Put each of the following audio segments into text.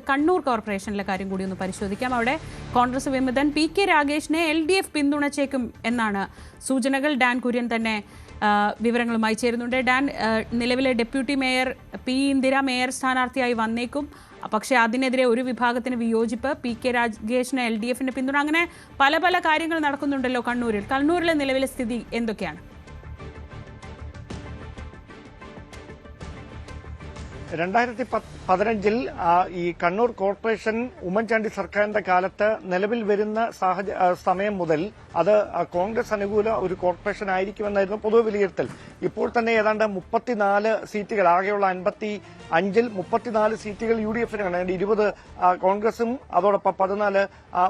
കണ്ണൂർ കോർപ്പറേഷനിലെ കാര്യം കൂടി ഒന്ന് പരിശോധിക്കാം. അവിടെ കോൺഗ്രസ് വിമതൻ PK രാഗേഷിനെ LDF പിന്തുണച്ചേക്കും എന്നാണ് സൂചനകൾ. ഡാൻ കുര്യൻ തന്നെ വിവരങ്ങളുമായി ചേരുന്നുണ്ട്. ഡാൻ, നിലവിലെ deputy mayor P Indira mayor സ്ഥാനാർത്ഥിയായി വന്നേക്കും, പക്ഷേ അതിനെതിരെ ഒരു വിഭാഗത്തിന് വിയോജിപ്പ്, PK രാഗേഷിന് LDFന്റെ പിന്തുണ, അങ്ങനെ പല പല കാര്യങ്ങൾ നടക്കുന്നുണ്ടല്ലോ കണ്ണൂരിൽ. കണ്ണൂരിലെ നിലവിലെ സ്ഥിതി എന്തൊക്കെയാണ്? 2015 ഈ കണ്ണൂർ കോർപ്പറേഷൻ ഉമ്മൻചാണ്ടി സർക്കാരിന്റെ കാലത്ത് നിലവിൽ വരുന്ന സമയം മുതൽ അത് കോൺഗ്രസ് അനുകൂല ഒരു കോർപ്പറേഷൻ ആയിരിക്കുമെന്നായിരുന്നു പൊതു വിലയിരുത്തൽ. ഇപ്പോൾ തന്നെ ഏതാണ്ട് 34 സീറ്റുകൾ, ആകെയുള്ള 55-ൽ 34 സീറ്റുകൾ UDFനാണ്. 20 കോൺഗ്രസും അതോടൊപ്പം 14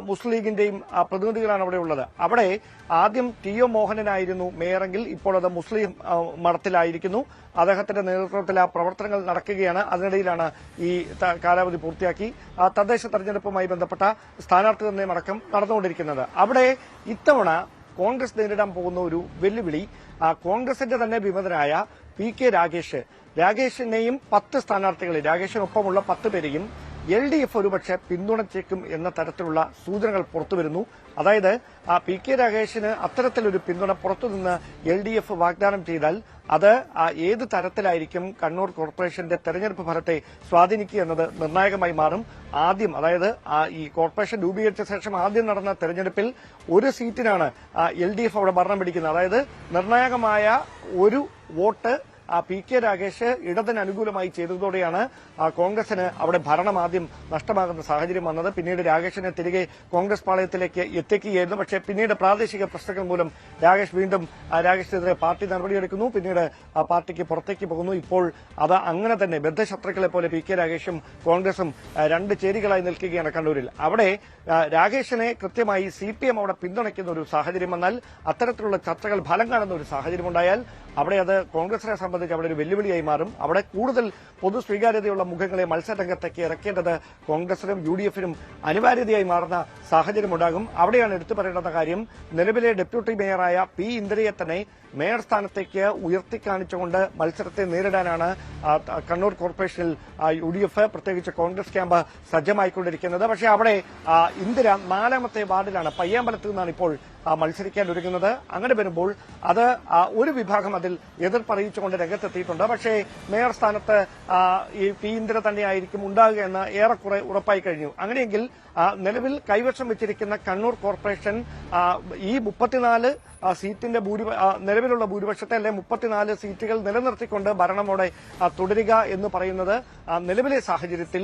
മുസ്ലിം ലീഗിന്റെയും പ്രതിനിധികളാണ് അവിടെ ഉള്ളത്. അവിടെ ആദ്യം TO മോഹനനായിരുന്നു മേയറെങ്കിൽ ഇപ്പോൾ അത് മുസ്ലിം മഠത്തിലായിരിക്കുന്നു. അദ്ദേഹത്തിന്റെ നേതൃത്വത്തിൽ ആ പ്രവർത്തനങ്ങൾ നടക്കുകയാണ്. അതിനിടയിലാണ് ഈ കാലാവധി പൂർത്തിയാക്കി തദ്ദേശ തെരഞ്ഞെടുപ്പുമായി ബന്ധപ്പെട്ട സ്ഥാനാർത്ഥി നിർണ്ണയം അടക്കം നടന്നുകൊണ്ടിരിക്കുന്നത്. അവിടെ ഇത്തവണ കോൺഗ്രസ് നേരിടാൻ പോകുന്ന ഒരു വെല്ലുവിളി കോൺഗ്രസിന്റെ തന്നെ വിമതനായ PK രാഗേഷിനെയും 10 സ്ഥാനാർത്ഥികളെ, രാഗേഷിനൊപ്പമുള്ള 10 പേരെയും LDF ഒരുപക്ഷെ പിന്തുണച്ചേക്കും എന്ന തരത്തിലുള്ള സൂചനകൾ പുറത്തുവരുന്നു. അതായത് PK രാഗേഷിന് അത്തരത്തിലൊരു പിന്തുണ പുറത്തുനിന്ന് LDF വാഗ്ദാനം ചെയ്താൽ അത് ഏത് തരത്തിലായിരിക്കും കണ്ണൂർ കോർപ്പറേഷന്റെ തെരഞ്ഞെടുപ്പ് ഫലത്തെ സ്വാധീനിക്കുക എന്നത് നിർണായകമായി മാറും. ആദ്യം, അതായത് ഈ കോർപ്പറേഷൻ രൂപീകരിച്ച ശേഷം ആദ്യം നടന്ന തെരഞ്ഞെടുപ്പിൽ ഒരു സീറ്റിനാണ് LDF അവിടെ ഭരണം പിടിക്കുന്നത്. അതായത് നിർണായകമായ ഒരു വോട്ട് PK രാഗേഷ് ഇടതിന് അനുകൂലമായി ചെയ്തതോടെയാണ് കോൺഗ്രസിന് അവിടെ ഭരണം ആദ്യം നഷ്ടമാകുന്ന സാഹചര്യം വന്നത്. പിന്നീട് രാഗേഷിനെ തിരികെ കോൺഗ്രസ് പാളയത്തിലേക്ക് എത്തിക്കുകയായിരുന്നു. പക്ഷേ പിന്നീട് പ്രാദേശിക പ്രശ്നങ്ങൾ മൂലം രാഗേഷിനെതിരെ പാർട്ടി നടപടിയെടുക്കുന്നു. പിന്നീട് പാർട്ടിക്ക് പുറത്തേക്ക് പോകുന്നു. ഇപ്പോൾ അത് അങ്ങനെ തന്നെ ബദ്ധശത്രുക്കളെ പോലെ PK രാഗേഷും കോൺഗ്രസും രണ്ട് ചേരികളായി നിൽക്കുകയാണ് കണ്ണൂരിൽ. അവിടെ രാഗേഷിനെ കൃത്യമായി CPM അവിടെ പിന്തുണയ്ക്കുന്ന ഒരു സാഹചര്യം വന്നാൽ, അത്തരത്തിലുള്ള ചർച്ചകൾ ഫലം കാണുന്ന ഒരു സാഹചര്യമുണ്ടായാൽ അവിടെ അത് കോൺഗ്രസിനെ സംബന്ധിച്ച് അവിടെ ഒരു വെല്ലുവിളിയായി മാറും. അവിടെ കൂടുതൽ പൊതു സ്വീകാര്യതയുള്ള മുഖങ്ങളെ മത്സരരംഗത്തേക്ക് ഇറക്കേണ്ടത് കോൺഗ്രസിനും UDFനും അനിവാര്യതയായി മാറുന്ന സാഹചര്യമുണ്ടാകും. അവിടെയാണ് എടുത്തു പറയേണ്ടുന്ന കാര്യം, നിലവിലെ ഡെപ്യൂട്ടി മേയറായ P ഇന്ദിരയെ തന്നെ മേയർ സ്ഥാനത്തേക്ക് ഉയർത്തിക്കാണിച്ചുകൊണ്ട് മത്സരത്തെ നേരിടാനാണ് കണ്ണൂർ കോർപ്പറേഷനിൽ UDF, പ്രത്യേകിച്ച് കോൺഗ്രസ് ക്യാമ്പ് സജ്ജമായിക്കൊണ്ടിരിക്കുന്നത്. പക്ഷേ അവിടെ ഇന്ദിര 4ാമത്തെ വാർഡിലാണ്, പയ്യാമ്പലത്ത് നിന്നാണ് ഇപ്പോൾ മത്സരിക്കാൻ ഒരുങ്ങുന്നത്. അങ്ങനെ വരുമ്പോൾ അത് ഒരു വിഭാഗം അതിൽ എതിർപ്പറിയിച്ചുകൊണ്ട് രംഗത്തെത്തിയിട്ടുണ്ട്. പക്ഷേ മേയർ സ്ഥാനത്ത് ഈ P ഇന്ദിര തന്നെയായിരിക്കും ഉണ്ടാകുക എന്ന് ഏറെക്കുറെ ഉറപ്പായി കഴിഞ്ഞു. അങ്ങനെയെങ്കിൽ നിലവിൽ കൈവശം വെച്ചിരിക്കുന്ന കണ്ണൂർ കോർപ്പറേഷൻ ഈ 34 സീറ്റിന്റെ നിലവിലുള്ള ഭൂരിപക്ഷത്തെ, അല്ലെ 34 സീറ്റുകൾ നിലനിർത്തിക്കൊണ്ട് ഭരണമോടെ തുടരുക എന്ന് പറയുന്നത് നിലവിലെ സാഹചര്യത്തിൽ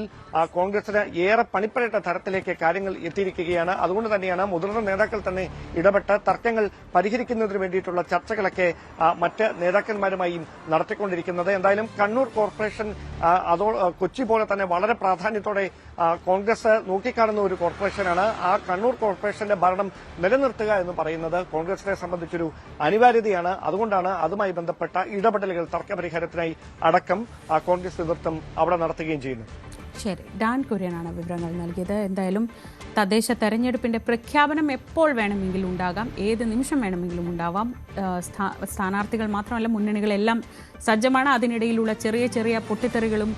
കോൺഗ്രസിന് ഏറെ പണിപ്പെടേണ്ട തരത്തിലേക്ക് കാര്യങ്ങൾ എത്തിയിരിക്കുകയാണ്. അതുകൊണ്ട് തന്നെയാണ് മുതിർന്ന നേതാക്കൾ തന്നെ ഇടപെട്ട് തർക്കങ്ങൾ പരിഹരിക്കുന്നതിന് വേണ്ടിയിട്ടുള്ള ചർച്ചകളൊക്കെ മറ്റ് നേതാക്കന്മാരുമായി നടത്തിക്കൊണ്ടിരിക്കുന്നത്. എന്തായാലും കണ്ണൂർ കോർപ്പറേഷൻ കൊച്ചി പോലെ തന്നെ വളരെ പ്രാധാന്യത്തോടെ കോൺഗ്രസ് നോക്കിക്കാണുന്ന ഒരു കോർപ്പറേഷനാണ്. ആ കണ്ണൂർ കോർപ്പറേഷന്റെ ഭരണം നിലനിർത്തുക എന്ന് പറയുന്നത് കോൺഗ്രസിനെ സംബന്ധിച്ചൊരു അനിവാര്യതയാണ്. അതുകൊണ്ടാണ് അതുമായി ബന്ധപ്പെട്ട ഇടപെടലുകൾ തർക്കപരിഹാരത്തിനായി അടക്കം കോൺഗ്രസ് നേതൃത്വം അവിടെ നടത്തുകയും ചെയ്യുന്നത്. ശരി, ഡാൻ കുര്യനാണ് വിവരങ്ങൾ നൽകിയത്. എന്തായാലും തദ്ദേശ തെരഞ്ഞെടുപ്പിന്റെ പ്രഖ്യാപനം എപ്പോൾ വേണമെങ്കിലും ഉണ്ടാകാം, ഏത് നിമിഷം വേണമെങ്കിലും ഉണ്ടാവാം. സ്ഥാനാർത്ഥികൾ മാത്രമല്ല, മുന്നണികളെല്ലാം സജ്ജമാണ്. അതിനിടയിലുള്ള ചെറിയ ചെറിയ പൊട്ടിത്തെറികളും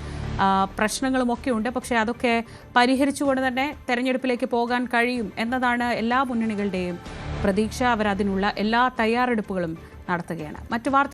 പ്രശ്നങ്ങളും ഒക്കെ ഉണ്ട്. പക്ഷേ അതൊക്കെ പരിഹരിച്ചുകൊണ്ട് തന്നെ തെരഞ്ഞെടുപ്പിലേക്ക് പോകാൻ കഴിയും എന്നതാണ് എല്ലാ മുന്നണികളുടെയും പ്രതീക്ഷ. അവരതിനുള്ള എല്ലാ തയ്യാറെടുപ്പുകളും നടത്തുകയാണ്. മറ്റു വാർത്ത